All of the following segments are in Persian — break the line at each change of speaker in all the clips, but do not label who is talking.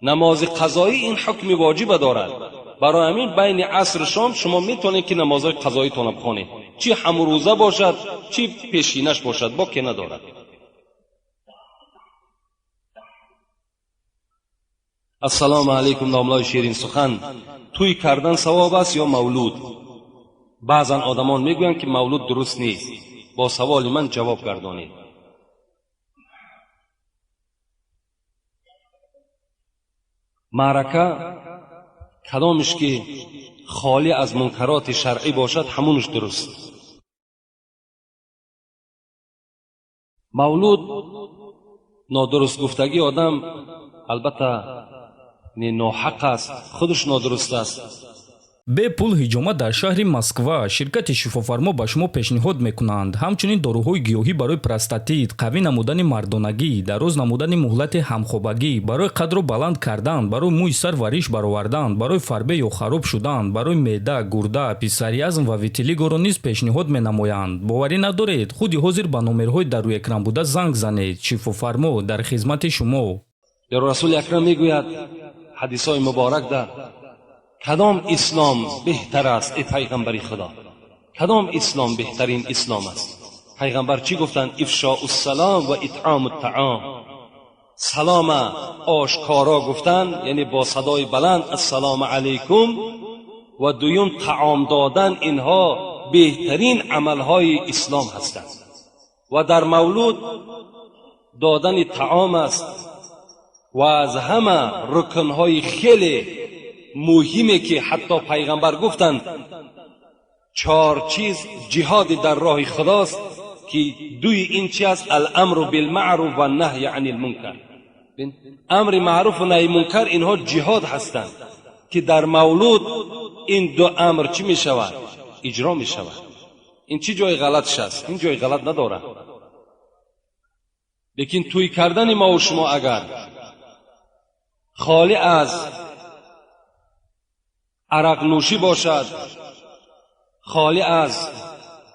نماز قضایی این حکم واجب دارد. برای همین بین عصر شام شما میتونید که نمازهای قضایی تون بخونید، چی هم روزه باشد چی پیشینش باشد، با که ندارد. السلام علیکم. ناملای شیرین سخن، توی کردن ثواب است یا مولود؟ بعضن آدمان میگویند که مولود درست نیست. با سوال من جواب گردانید. معرکه کدامش که خالی از منکرات شرعی باشد همونش درست. مولود نادرست گفتگی آدم البته ناحق است، خودش نادرست است.
бе пул ҳиҷомат дар шаҳри Москва ширкати шифофармо ба шумо пешниҳод мекунанд ҳамчунин дороҳои гиёҳӣ барои простатит, қавӣ намудани мардонагӣ, дароз намудани муҳлати ҳамхобагӣ, барои қадро баланд кардан, барои мӯи сар вариш баровардан, барои фарбе ё хароб шудан, барои меъда, гурда, писариазм ва витилигоро низ пешниҳод менамоянд. боварӣ надоред? худи ҳозир ба номерҳои дар рӯи экран буда занг занед. шифофармо дар хизмати шумо.
یا رسول اکرم میگوید حدیثای مبارک در کدام اسلام بهتر است ای پیغمبری خدا؟ کدام اسلام بهترین اسلام است؟ پیغمبر چی گفتند؟ افشاء السلام و اطعام الطعام. سلام آشکارا گفتند، یعنی با صدای بلند السلام علیکم، و دویم طعام دادن. اینها بهترین عملهای اسلام هستند. و در مولود دادن طعام است و از همه رکنهای خیلی مهمه که حتی پیغمبر گفتند 4 چیز جهاد در راه خداست که دوی این چیز است: الامر بالمعروف و النهی عن المنکر. امر معروف و نهی منکر اینها جهاد هستند که در مولود این دو امر چی می شود؟ اجرا می شود. این چی جای غلطش است؟ این جای غلط نداره. لیکن توی کردن ما و شما اگر خالی از عرق نوشی باشد، خالی از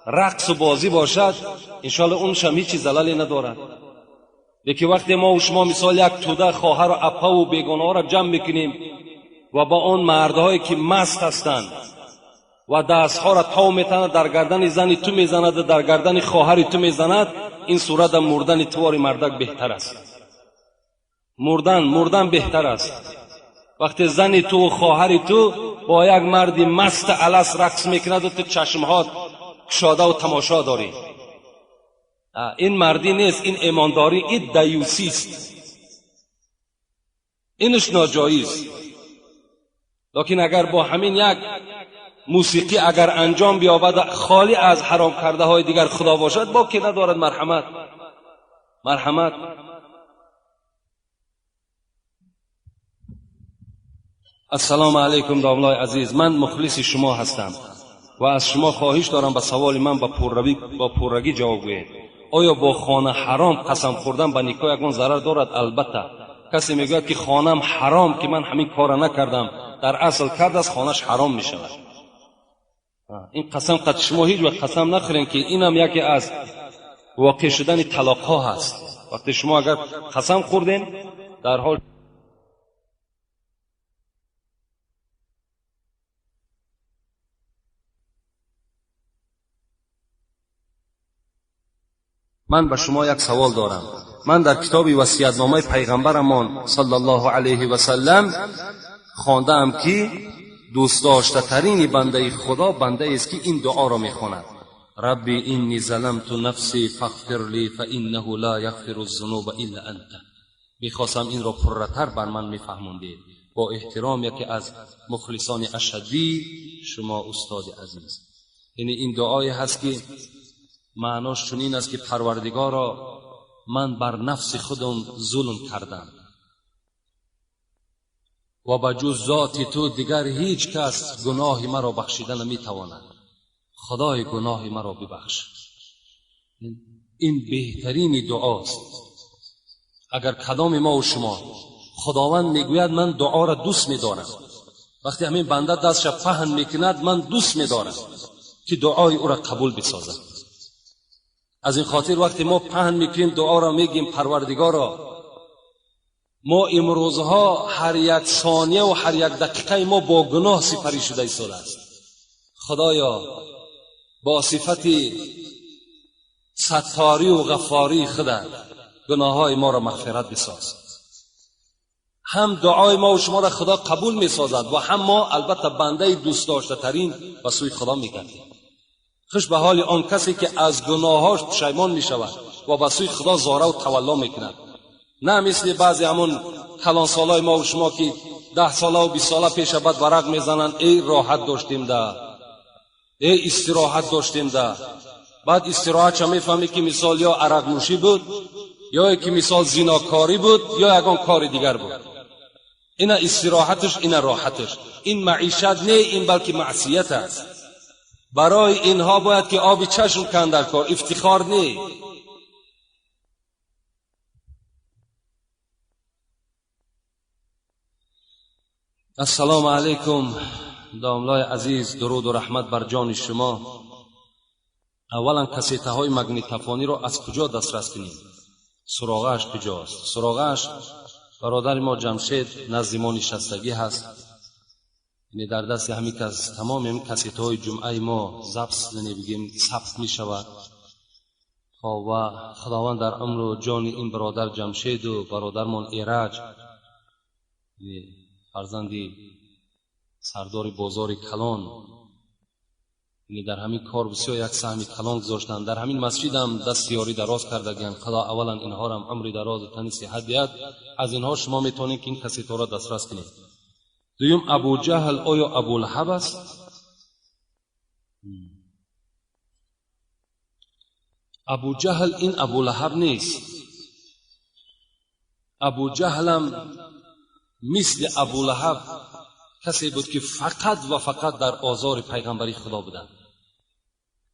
رقص و بازی باشد، انشاءالله اونش هم هیچی زلالی ندارد. لیکن وقتی ما و شما مثال یک توده خواهر و اپا و بیگانه ها را جمع میکنیم و با اون مردهایی که مست هستند و دستها را تاو میتند، در گردن زنی تو میزند، در گردن خواهری تو میزند، این صورت مردن توار مردک بهتر است. مردن بهتر است. وقتی زنی تو و خواهری تو با یک مرد مست الست رقص میکند و تو چشمهات کشاده و تماشا داری، این مردی نیست، این ایمانداری، این دیوسی است، اینش ناجایز. لیکن اگر با همین یک موسیقی اگر انجام بیابد خالی از حرام کرده های دیگر خدا باشد، با که ندارد مرحمت. السلام علیکم داملای عزیز، من مخلص شما هستم و از شما خواهش دارم به سوال من با پررگی جواب گویید. آیا با خانه حرام قسم خوردن به نکاح یکان ضرر دارد؟ البته. کسی میگوید که خانم حرام که من همین کار نکردم، در اصل کرد است، خانهش حرام می شود. این قسم قد شما هیچ وقت قسم نخورین که اینم یکی از واقع شدن طلاق ها هست. وقتی شما اگر قسم خوردین در حال من به شما یک سوال دارم. من در کتاب وصیت‌نامه پیغمبرمان صلی الله علیه و سلم خواندم که دوست داشته ترین بنده خدا بنده است که این دعا را میخواند: ربی انی ظلمت نفسی فاغفر لی فانه لا یغفر الذنوب الا انت. میخواستم این را پرتر بر من میفهموندید. با احترام یکی از مخلصان اشهدی، شما استاد عزیز. یعنی این دعای هست که معناش چنین است که پروردگارا من بر نفس خودم ظلم کردم و به جز ذات تو دیگر هیچ کس گناه مرا بخشیدن نمیتواند. خدای گناه مرا ببخش. این بهترین دعاست. اگر کدام ما و شما خداوند میگوید من دعا را دوست میدارم، وقتی همین بنده دستش پهن میکند من دوست میدارم که دعای او را قبول بسازد. از این خاطر وقتی ما پهن میکنیم دعا را میگیم: پروردگارا ما امروزها هر یک ثانیه و هر یک دقیقه ما با گناه سپری شده ایستاده است. خدایا با صفت ستاری و غفاری خودت گناههای ما را مغفرت بساز. هم دعای ما و شما را خدا قبول می سازد و هم ما البته بنده دوست داشته ترین به سوی خدا می گردیم. خوش به حال آن کسی که از گناهاش پشیمان می شود و به سوی خدا زاره و تولا می کند، نه مثل بعضی همون کلان سالای ما و شما که 10 ساله و 20 ساله پیش بعد ورق می زنند ای راحت داشتیم ده، ای استراحت داشتیم ده. بعد استراحت چه می فهمی که مثال یا عرق نوشی بود یا که مثال زیناکاری بود یا یگان کار دیگر بود. این استراحتش، این راحتش. این معیشت نه، این بلکه معصیت است. برای اینها باید که آب چشم کندر کار، افتخار نه. السلام علیکم داملای عزیز، درود و رحمت بر جان شما. اولا کسیته های مگنیتوفونی رو از کجا دسترس کنیم؟ سراغش کجاست؟ سراغش برادر ما جمشید نزد ما نشستگی هست. یعنی در دست همین کس تمام این کسیته های جمعه ما ثبت می شود. و خداوند در امر و جان این برادر جمشید و برادرمان ایرج، فرزندی سردار بازار کلان، یعنی در همین کار بسیار یک سهم کلان گذاشتند. در همین مسجد هم دست یاری دراز کردگیند. خدا اولا اینها را هم عمر دراز و تن صحت دهد. از اینها شما میتونید که این کسیته را دسترس کنید. دویم، ابو جهل آیا ابو لهب است؟ ابو جهل این ابو لهب نیست. ابو جهل هم مثل ابو لهب کسی بود که فقط و فقط در آزار پیغمبری خدا بودند.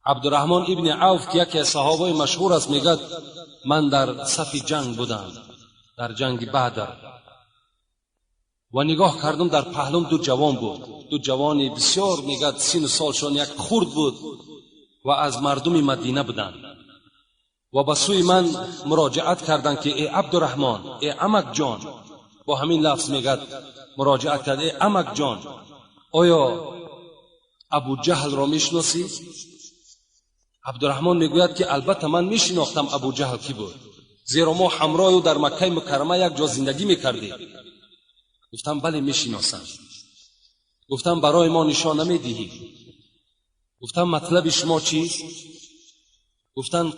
عبدالرحمن ابن عوف که یکی از صحابه مشهور است میگه من در صف جنگ بودم، در جنگ بدر، و نگاه کردم در پهلوم دو جوان بود، دو جوانی بسیار میگه سن سالشان یک خرد بود و از مردم مدینه بودند و به سوی من مراجعت کردند که ای عبدالرحمن، ای عمک جان، با همین لفظ میگه مراجعت کرد، ای عمک جان آیا ابو جهل را میشناسی؟ عبدالرحمن میگوید که البته من میشناختم ابو جهل کی بود، زیرا ما همراه او در مکه مکرمه یک جا زندگی میکردیم. گفتم بله میشناسم. گفتم برای ما نشان نمیدهی؟ گفتم مطلب شما چیست؟ گفتن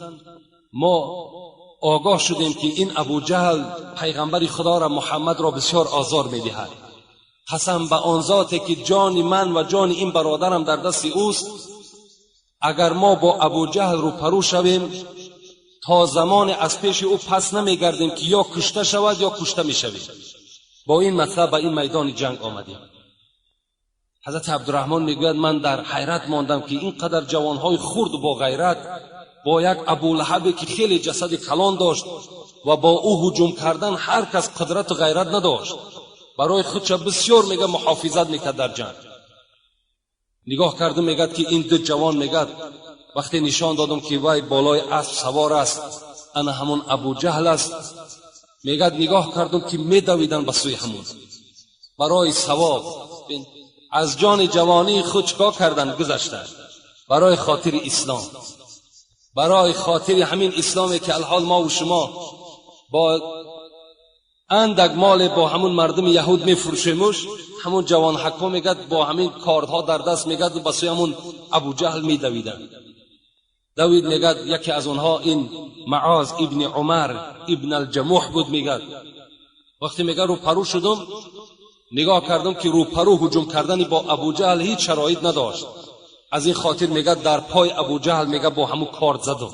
ما آگاه شدیم که این ابو جهل پیغمبر خدا را محمد را بسیار آزار میدهد. قسم به آن ذاتی که جان من و جان این برادرم در دست اوست، اگر ما با ابو جهل رو پرو شویم تا زمان از پیش او پس نمیگردیم که یا کشته شود یا کشته میشویم. با این مطلب به این میدان جنگ آمدیم. حضرت عبدالرحمن میگوید من در حیرت ماندم که اینقدر جوانهای خرد و با غیرت با یک ابو لهبی که خیلی جسد کلان داشت و با او هجوم کردن هر کس قدرت و غیرت نداشت، برای خودش بسیار میگه محافظت میکرد در جنگ. نگاه کردم میگه که این دو جوان میگه وقتی نشان دادم که وای بالای اسب سوار است، انا همون ابو جهل است، میگه نگاه کردم که میدویدن به سوی همون. برای ثواب از جان جوانی خود چکار کردن؟ گذشتن برای خاطر اسلام، برای خاطر همین اسلامی که الحال ما و شما با اندک مال با همون مردم یهود میفروشیمش، همون جوان حکا میگد با همین کاردها در دست میگد بسوی همون ابو جهل میدویدن. دوید میگد یکی از اونها این معاذ ابن عمر ابن الجموح بود. میگد وقتی میگه رو پرو شدم نگاه کردم که رو پرو هجوم کردن با ابو جهل هیچ شرایط نداشت. از این خاطر میگه در پای ابو جهل میگه با همون کارد زدم.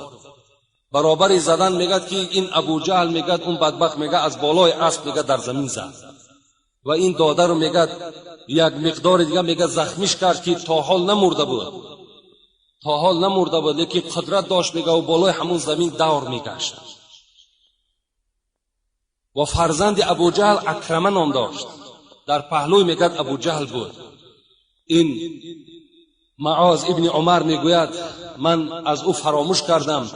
برابر زدن میگه که این ابو جهل میگه اون بدبخت میگه از بالای اسب میگه در زمین زد و این داده رو میگه یک مقدار دیگه میگه زخمیش کرد که تا حال نمرده بود، تا حال نمرده بود، لیکن قدرت داشت میگه و بالای همون زمین دور میگشت. و فرزند ابو جهل اکرمه نام داشت، در پهلوی میگه ابو جهل بود. این معاذ ابن عمر میگوید من از او فراموش کردم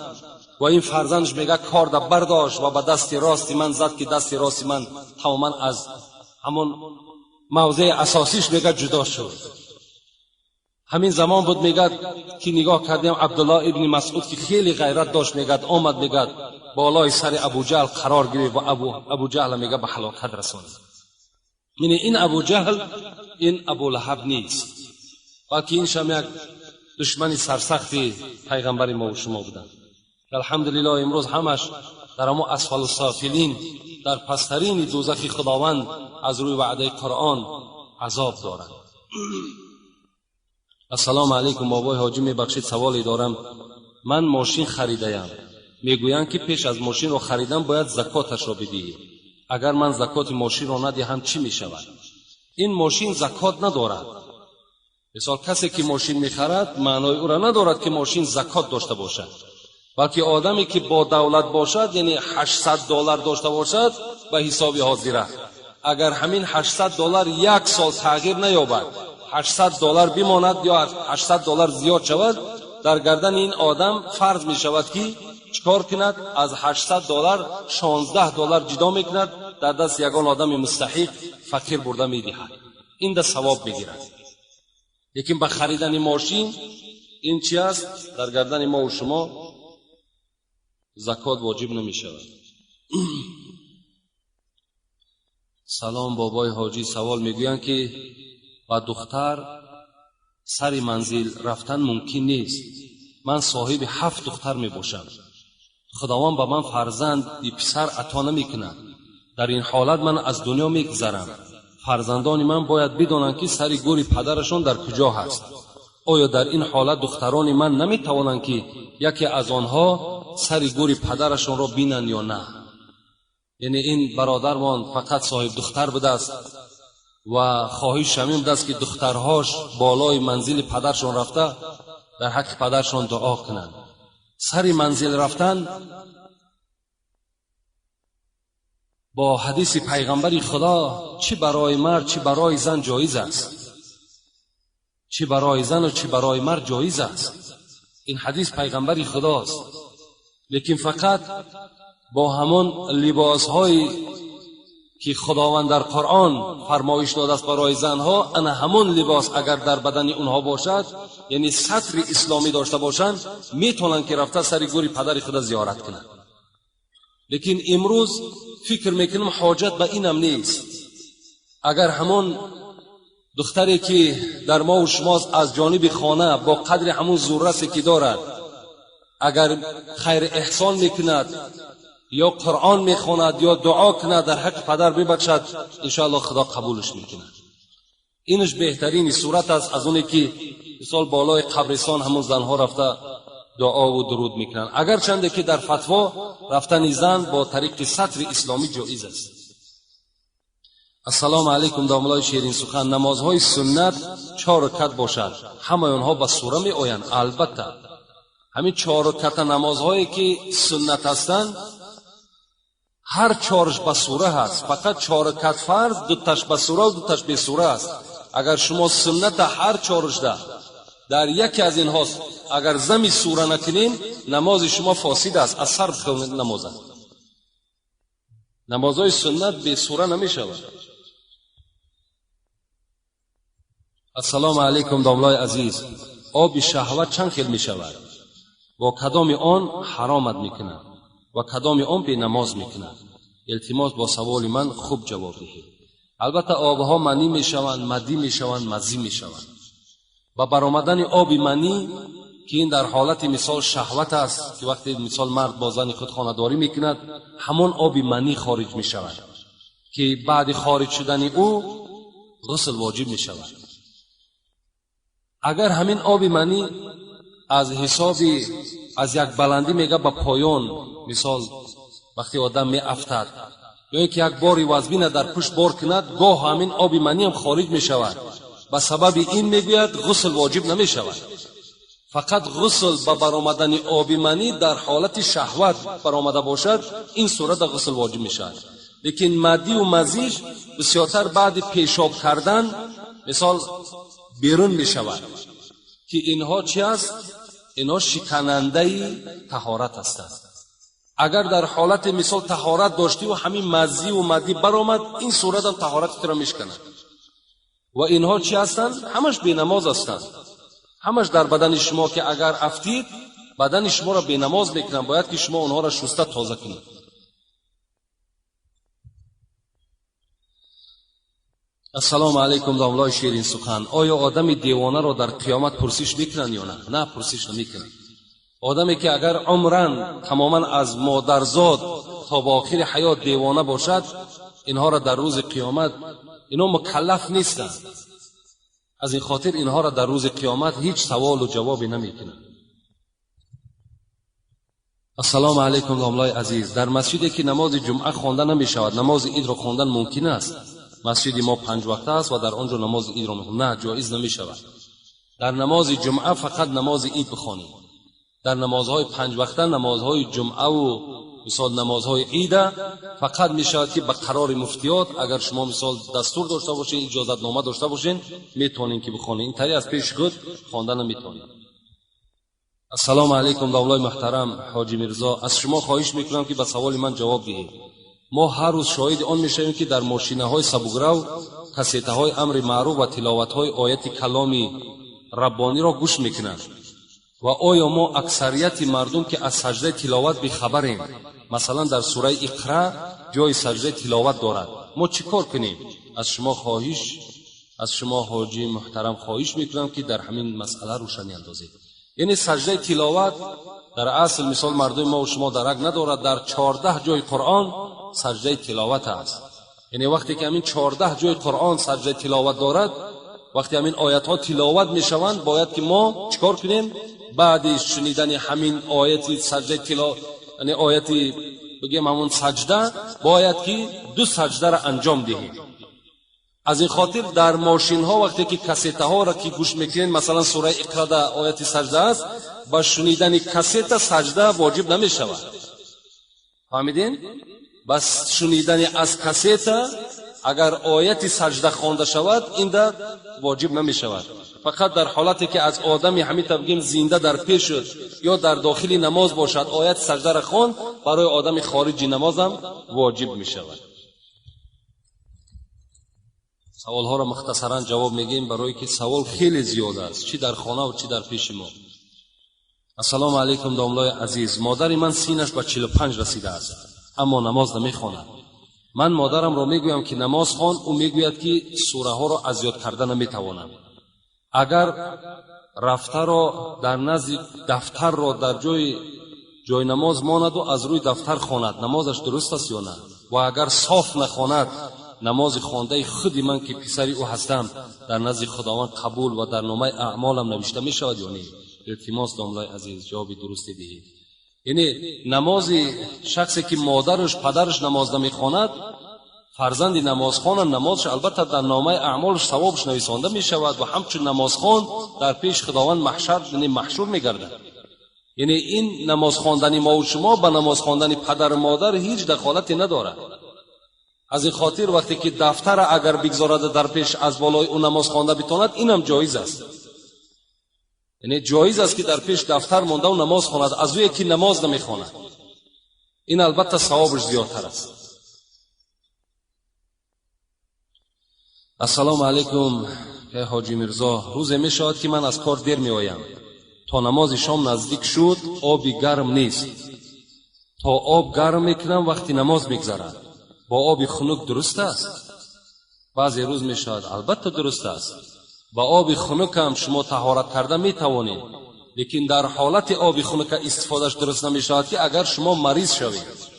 و این فرزندش میگه کارد برداشت و به دست راست من زد که دست راست من تماما از همون موضع اساسیش میگه جدا شد. همین زمان بود میگه که نگاه کردیم عبدالله ابن مسعود که خیلی غیرت داشت، میگه آمد میگه بالای سر ابو جهل قرار گرفت و ابو جهل میگه به هلاکت رساند. یعنی این ابو جهل این ابو لهب نیست، بلکه این شما یک دشمن سرسختی پیغمبر ما و شما بودند. الحمدلله امروز همش در اما اسفل السافلین در پسترین دوزخی خداوند از روی وعده قرآن عذاب دارند. السلام علیکم بابای حاجی، میبخشید سوالی دارم. من ماشین خریدم، میگویند که پیش از ماشین رو خریدن باید زکاتش رو بدهی. اگر من زکات ماشین رو ندهم چی میشود؟ این ماشین زکات ندارد. مثال کسی که ماشین میخرد معنای او را ندارد که ماشین زکات داشته باشد، بلکه آدمی که با دولت باشد، یعنی $800 داشته باشد به حساب حاضره. اگر همین $800 یک سال تغییر نیابد، $800 بماند یا $800 زیاد شود، در گردن این آدم فرض می شود که چکار کند؟ از $800 $16 جدا میکند، در دست یگان آدم مستحق فقیر برده میدهد، این ده ثواب میگیرد. لیکن به خریدن ماشین این چی است؟ در گردن ما و شما زکات واجب نمی شود. سلام بابای حاجی، سوال میگویند که با دختر سر منزل رفتن ممکن نیست. من صاحب 7 دختر می باشم، خداوند به من فرزند پسر عطا نمی کند. در این حالت من از دنیا می گذرم. فرزندان من باید بدانند که سر گور پدرشان در کجا هست. آیا در این حالت دختران من نمی توانند که یکی از آنها سر گور پدرشان را بینند یا نه؟ یعنی این برادرمان فقط صاحب دختر بوده است و خواهش همین بوده است که دخترهاش بالای منزل پدرشان رفته در حق پدرشان دعا کنند. سر منزل رفتن با حدیث پیغمبر خدا چه برای مرد چه برای زن جایز است، چه برای زن و چه برای مرد جایز است. این حدیث پیغمبر خداست. لیکن فقط با همون لباسهایی که خداوند در قرآن فرمایش داده است برای زنها، انا همون لباس اگر در بدن اونها باشد، یعنی سطر اسلامی داشته باشند، میتونن که رفته سر گوری پدر خدا زیارت کنند. لیکن امروز فکر میکنم حاجت به اینم نیست. اگر همون دختری که در ما و شماست از جانب خانه با قدر همون ضرورتی که دارد، اگر خیر احسان میکند یا قرآن میخواند یا دعا کند در حق پدر ببخشد، انشاءالله خدا قبولش میکند. اینش بهترین صورت است از اونی که مثال بالای قبرستان همون زنها رفته دعا و درود میکنند. اگر چنده که در فتوا رفتن زن با طریق سطر اسلامی جایز است. السلام علیکم داملای شیرین سخن، نمازهای سنت 4 رکعت باشد، همه آنها به سوره می آیند؟ البته همین 4 رکعت نمازهایی که سنت هستند هر 4ش به سوره هست، فقط 4 رکعت فرض 2تاش به سوره و 2تاش به سوره است. اگر شما سنت هر 4ش در یکی از اینها اگر زمی سوره نکنین، نماز شما فاسد است، از سر بخونید نماز. نمازهای سنت به سوره نمی شود. السلام علیکم داملای عزیز، آب شهوت چند خیل می شود؟ و کدام آن حرامت می کند و کدام آن به نماز می کند؟ التماس با سوال من خوب جواب دهید. البته آبها منی می شوند، مدی می شوند، مزی می شوند. و برآمدن آب منی که این در حالت مثال شهوت است که وقتی مثال مرد با زن خود خانه‌داری می کند، همون آب منی خارج می شود که بعد خارج شدن او غسل واجب می شود. اگر همین آب منی از حساب از یک بلندی میگه به پایان، مثال وقتی آدم می افتد یا که یک باری وزبینه در پشت بار کند، گاه همین آب منی هم خارج می شود. به سبب این میگوید غسل واجب نمی شود. فقط غسل به برآمدن آب منی در حالت شهوت برآمده باشد، این صورت غسل واجب می شود. لیکن مدی و مزیج بسیارتر بعد پیشاب کردن مثال بیرون می شود که اینها چی است؟ اینها شکننده طهارت هستند. اگر در حالت مثال طهارت داشتی و همین مزی و مدی برآمد، این صورت هم طهارت را میشکنه. و اینها چی هستند؟ همش بینماز هستند. همش در بدن شما که اگر افتید بدن شما را بینماز میکنن، باید که شما اونها را شسته تازه کنید. السلام علیکم داملای شیرین سخن. آیا آدم دیوانه را در قیامت پرسش میکنن یا نه؟ نه، پرسش نمیکنن. آدمی که اگر عمرن تماما از مادرزاد تا با آخر حیات دیوانه باشد، اینها را در روز قیامت اینا مکلف نیستند. از این خاطر اینها را در روز قیامت هیچ سوال و جوابی نمیکنن. السلام علیکم داملای عزیز. در مسجدی که نماز جمعه خوانده نمی شود، نماز عید را خواندن ممکن است؟ مسجد ما 5 وقته است و در آنجا نماز عید را میخوانیم. نه، جایز نمی شود. در نماز جمعه فقط نماز عید بخوانید. در نمازهای 5 وقته، نمازهای جمعه و مثال نمازهای عید فقط می شود که به قرار مفتیات، اگر شما مثال دستور داشته باشین، اجازت نامه داشته باشین، میتونین که بخوانید. این طریق از پیش خود خواندن نمیتونید. السلام علیکم داملای محترم حاجی میرزا، از شما خواهش میکنم که به سوال من جواب دهید. ما هر روز شاهد آن میشویم که در ماشینه‌های سبکرو کاسیته‌های امر معروف و تلاوت‌های آیات کلامی ربانی را گوش میکنند و آیا ما اکثریت مردم که از سجده تلاوت بیخبریم؟ مثلا در سوره اقرا جای سجده تلاوت دارد، ما چیکار کنیم؟ از شما حاجی محترم خواهش میکنم که در همین مسئله روشنی اندازید. یعنی سجده تلاوت در اصل مثال مردم ما و شما درک ندارد. در 14 جای قرآن سجده تلاوت است. یعنی وقتی که همین 14 جای قرآن سجده تلاوت دارد، وقتی همین آیات ها تلاوت میشوند، باید که ما چیکار کنیم؟ بعد شنیدن همین آیت سجده تلاوت، یعنی آیت بگیم همون سجده، باید که 2 سجده را انجام دهیم. از این خاطر در ماشین ها وقتی که کاسته ها را که گوش میکنین، مثلا سوره اقرا در آیت سجده است، با شنیدن کاسته سجده واجب نمیشود. فهمیدین؟ بس شنیدن از کاسته اگر آیت سجده خوانده شود، این در واجب نمیشود. فقط در حالتی که از آدمی همین بگیم زنده در پیش شد یا در داخل نماز باشد، آیت سجده را خواند، برای آدم خارجی نماز هم واجب میشود. سوال ها را مختصرا جواب میگیم، برای که سوال خیلی زیاد است، چی در خانه و چی در پیش ما. السلام علیکم داملای عزیز. مادر من سینش به 45 رسیده است، اما نماز نمیخواند. من مادرم را میگویم که نماز خوان، او میگوید که سوره ها را از یاد کردن نمیتوانم. اگر رفته را در نزد دفتر را در جای نماز ماند و از روی دفتر خواند، نمازش درست است یا نه؟ و اگر صاف نخواند، نماز خوانده خودی من که پسری او هستم در نزد خداوند قبول و در نامه اعمالم نوشته می شود یا نه؟ التماس داملای عزیز جواب درست دهید. یعنی نماز شخصی که مادرش پدرش نماز نمیخواند، فرزند نماز خوانند، نمازش البته در نامه اعمالش ثوابش نویسنده می شود و همچون نماز خوان در پیش خداوند محشور می گردد. یعنی این نماز خواندن ما و شما به نماز خواندن پدر و مادر هیچ دخالتی ندارد. از این خاطر وقتی که دفتر اگر بگذارد در پیش از بالای اون نماز خوانده بتواند، اینم جایز است. یعنی جایز است که در پیش دفتر مانده و نماز خواند، از او یکی نماز نمیخواند. این البته ثوابش زیادتر است. السلام علیکم حاجی میرزا. روزی می شود که من از کار دیر می آیم، تا نماز شام نزدیک شد آبی گرم نیست، تا آب گرم میکنم وقتی نماز میگذرد، با آب خنک درست است؟ بعضی روز می شود البته درست است. با آب خنک هم شما طهارت کرده می توانید، لیکن در حالت آب خنک استفادهش درست نمی شود که اگر شما مریض شوید.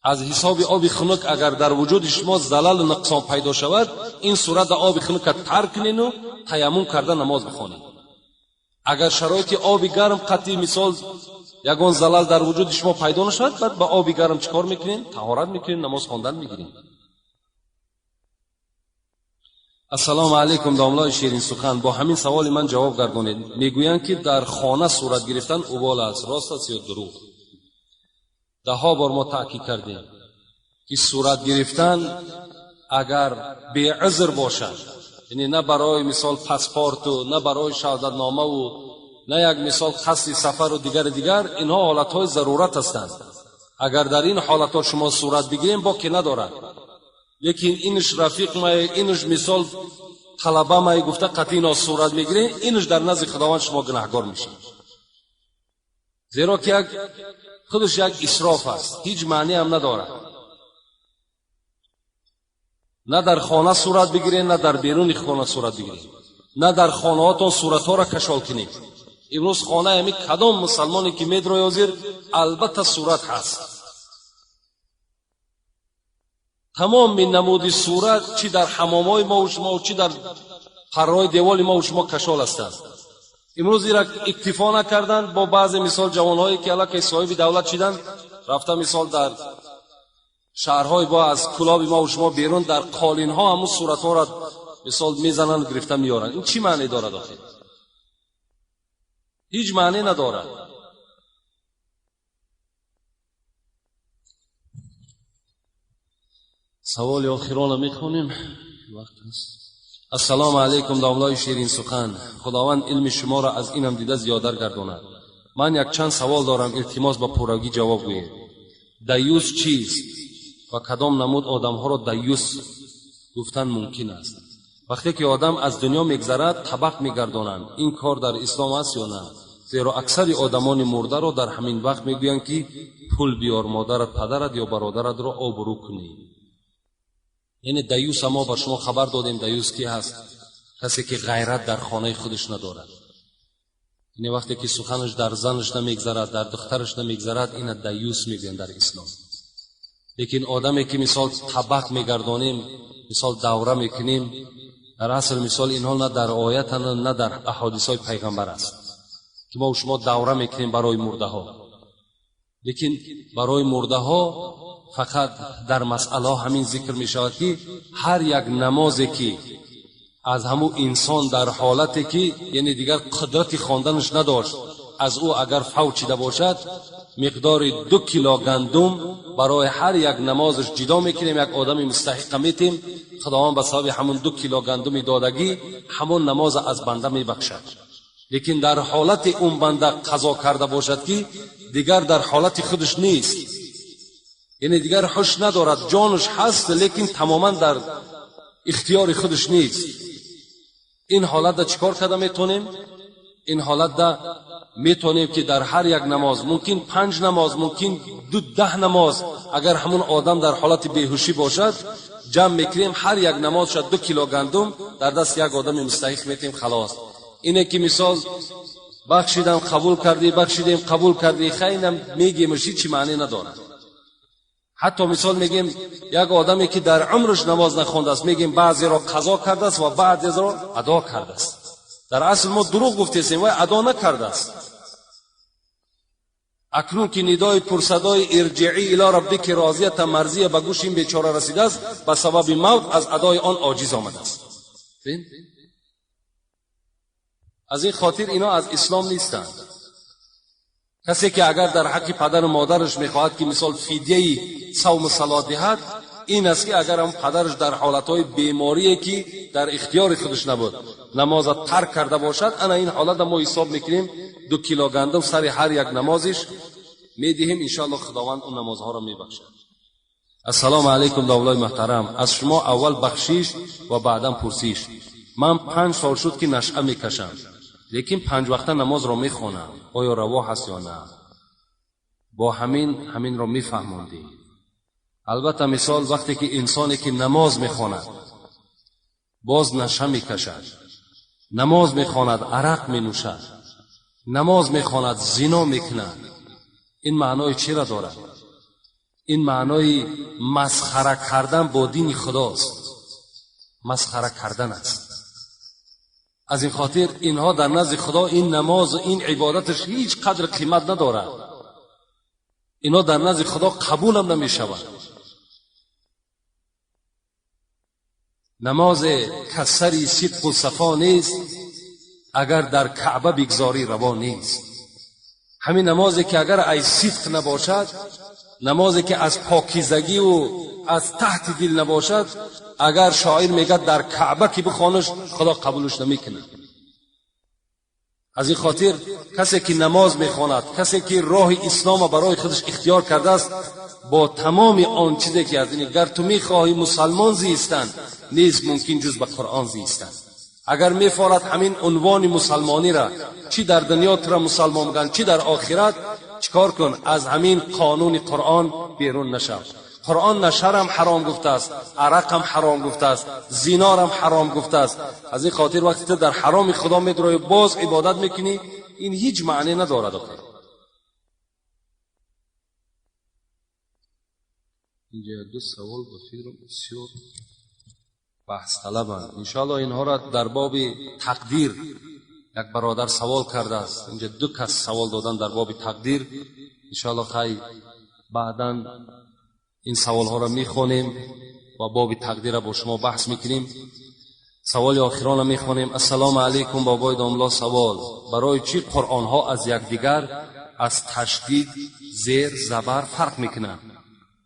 از حساب آب خنک اگر در وجود شما زلال و نقصان پیدا شود، این صورت آب خنک ترک کنید و تیمم کرده نماز بخوانید. اگر شرایط آب گرم قطعی مثال یگان زلال در وجود شما پیدا نشود، بعد با آب گرم چیکار میکنین؟ طهارت میکنین، نماز خواندن میگیرین. السلام علیکم داملای شیرین سخن. با همین سوال من جواب گردانید. میگویند که در خانه صورت گرفتن اوبال است، راست است یا دروغ؟ 10 بار ما تاکید کردیم که صورت گرفتن اگر به عذر باشد، یعنی نه برای مثال پاسپورت و نه برای شهادت نامه و نه یک مثال قصد سفر و دیگر اینها حالتهای ضرورت هستند. اگر در این حالت شما صورت بگیریم باکی ندارد، لیکن اینش رفیق ما، اینش مثال طلبه ما گفته قطعی اینا صورت میگیریم، اینش در نزد خداوند شما گناهکار میشید. زیرا که خودش یک اسراف است، هیچ معنی هم ندارد. نه در خانه صورت بگیرید، نه در بیرون خانه صورت بگیرید، نه در خانهاتون صورت ها را کشال کنید. امروز خانه همی کدام مسلمانی که میدروی حاضر البته صورت هست. تمام نمودی صورت چی در حمامای ما و شما و چی در پرهای دیوال ما و شما کشال هستند. امروز ایرا اکتفا نکردند با بعض مثال جوانهایی که علاقه صاحب دولت شدند، رفته مثال در شهرهای با از کلاب ما و شما بیرون در قالین ها همون صورت ها را مثال میزنند و گرفته میارند. این چی معنی دارد آخر؟ هیچ معنی ندارد. سوال آخران میخونیم، وقت است. السلام علیکم داملای شیرین سخن، خداوند علم شما را از اینم دیده زیادر گرداند. من یک چند سوال دارم، التماس با پرگی جواب گویید. دیوس چیست و کدام نمود آدم ها را دیوس گفتن ممکن است؟ وقتی که آدم از دنیا میگذرد طبق میگردانند، این کار در اسلام است یا نه؟ زیرا اکثر آدمان مرده را در همین وقت میگویند که پول بیار مادرت پدرت یا برادرت را آبرو کنی. یعنی دیوس ما بر شما خبر دادیم دیوس کی هست؟ کسی که غیرت در خانه خودش ندارد. یعنی وقتی که سخنش در زنش نمیگذرد، در دخترش نمیگذرد، این دیوس میگن در اسلام. لیکن آدمی که مثال طبق میگردانیم، مثال دوره میکنیم، در اصل مثال اینها نه در آیت نه در احادیث های پیغمبر است که ما و شما دوره میکنیم برای مرده ها. لیکن برای مرده ها فقط در مسئله همین ذکر می شود که هر یک نمازی که از همون انسان در حالتی که یعنی دیگر قدرت خواندنش نداشت از او اگر فوت شده باشد، مقدار 2 کیلو گندم برای هر یک نمازش جدا میکنیم، یک آدمی مستحق میتیم، خداوند به سبب همون 2 کیلو گندم دادگی همون نماز از بنده میبخشد. لیکن در حالت اون بنده قضا کرده باشد که دیگر در حالت خودش نیست، یعنی دیگر هوش ندارد، جانش هست لیکن تماما در اختیار خودش نیست، این حالت دا چیکار کرده میتونیم؟ این حالت دا میتونیم که در هر یک نماز، ممکن 5 نماز، ممکن 10 نماز، اگر همون آدم در حالت بیهوشی باشد جمع میکنیم، هر یک نماز شد 2 کیلو گندم در دست یک آدم مستحق میتیم، خلاص. اینه که مثال بخشیدم قبول کردی، بخشیدیم قبول کردی، خیلی میگیم چی معنی نداره. حتی مثال میگیم یک آدمی که در عمرش نماز نخوانده است، میگیم بعضی را قضا کرده است و بعضی را ادا کرده است. در اصل ما دروغ گفتیم و ادا نکرده است. اکنون که ندای پرصدای ارجعی الی ربک راضیه مرضیه به گوش این بیچاره رسیده است، به سبب موت از ادای آن عاجز آمده است. از این خاطر اینا از اسلام نیستند. کسی که اگر در حق پدر و مادرش میخواهد که مثال فدیه صوم صلات دهد، این است که اگر هم پدرش در حالتهای بیماریه که در اختیار خودش نبود نماز ترک کرده باشد، انا این حالت ما حساب میکنیم 2 کیلو گندم سر هر یک نمازش میدهیم، انشاءالله خداوند اون نمازها را میبخشد. السلام علیکم دولای محترم، از شما اول بخشش و بعدا پرسش. من 5 سال شد که نشأه میکشم، لیکن 5 وقته نماز را میخوانم، آیا روا هست یا نه؟ با همین را میفهموندی. البته مثال وقتی که انسانی که نماز میخواند باز نشأه میکشد، نماز میخواند عرق مینوشد، نماز میخواند زنا میکند، این معنای چی را دارد؟ این معنای مسخره کردن با دین خداست، مسخره کردن است. از این خاطر اینها در نزد خدا این نماز و این عبادتش هیچ قدر قیمت ندارد، اینا در نزد خدا قبول هم نمی شود. نماز کسری صدق و صفا نیست اگر در کعبه بگذاری روا نیست. همین نمازی که اگر ای صدق نباشد، نمازی که از پاکیزگی و از تحت دل نباشد، اگر شاعر میگه در کعبه که بخوانش خدا قبولش نمیکنه. از این خاطر کسی که نماز میخواند، کسی که راه اسلام را برای خودش اختیار کرده است، با تمام آن چیزی که از این، گر تو میخواهی مسلمان زیستن، نیز ممکن جز به قرآن زیستن. اگر میفارد همین عنوان مسلمانی را، چی در دنیا تو را مسلمان میگن چی در آخرت، چیکار کن؟ از همین قانون قرآن بیرون نشو. قرآن نشر هم حرام گفته است، عرق هم حرام گفته است، زنا هم حرام گفته است. از این خاطر وقتی تو در حرام خدا میدروی باز عبادت میکنی، این هیچ معنی ندارد. اینجا دو سوال به فکرم بسیار بحث طلبند. انشاءالله اینها را در باب تقدیر یک برادر سوال کرده است. اینجا دو کس سوال دادن در باب تقدیر. انشاءالله خیلی بعداً این سوال ها را میخوانیم و باب تقدیر را با شما بحث میکنیم. سوال آخران را میخوانیم. السلام علیکم بابای داملا، سوال: برای چی قرآن ها از یکدیگر از تشدید، زیر، زبر فرق میکنند؟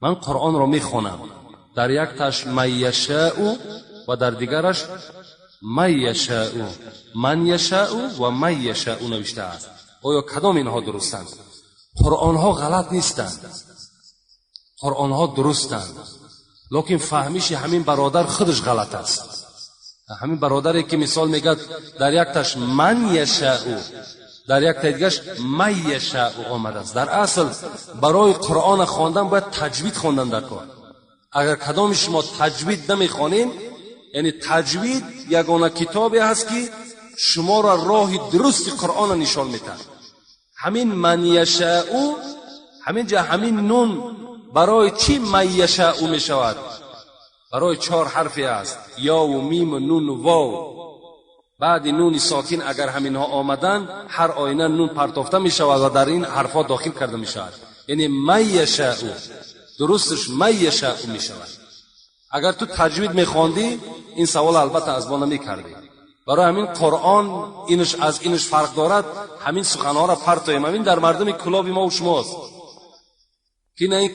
من قرآن را میخوانم، در یک تاش میشاء و در دیگرش میشاء، من یشاء و میشاء نوشته است. آیا کدام اینها درستند؟ قرآن ها غلط نیستند، قرآن ها درستند، لیکن فهمیش همین برادر خودش غلط است. همین برادری که مثال میگه در یک تاش من یشاء، در یک دیگرش من یشاء آمده است. در اصل برای قرآن خواندن باید تجوید خواندن در کار. اگر کدام شما تجوید نمیخوانین، یعنی تجوید یگانه کتابی هست که شما را راه درست قرآن نشان میده. همین من یشاء، همین جا همین نون برای چی من یشاء می شود؟ برای 4 حرفی است: یا و میم و نون و واو. بعد نون ساکن اگر همین ها آمدن، هر آینه نون پرتافته می شود و در این حرفا داخل کرده می شود. یعنی من یشاء، درستش من یشاء می شود. اگر تو تجوید می خواندی این سوال البته از ما نمی کردی. برای همین قرآن اینش از اینش فرق دارد. همین سخنها را پرتایم، همین در مردم کلاب ما و شماست که نه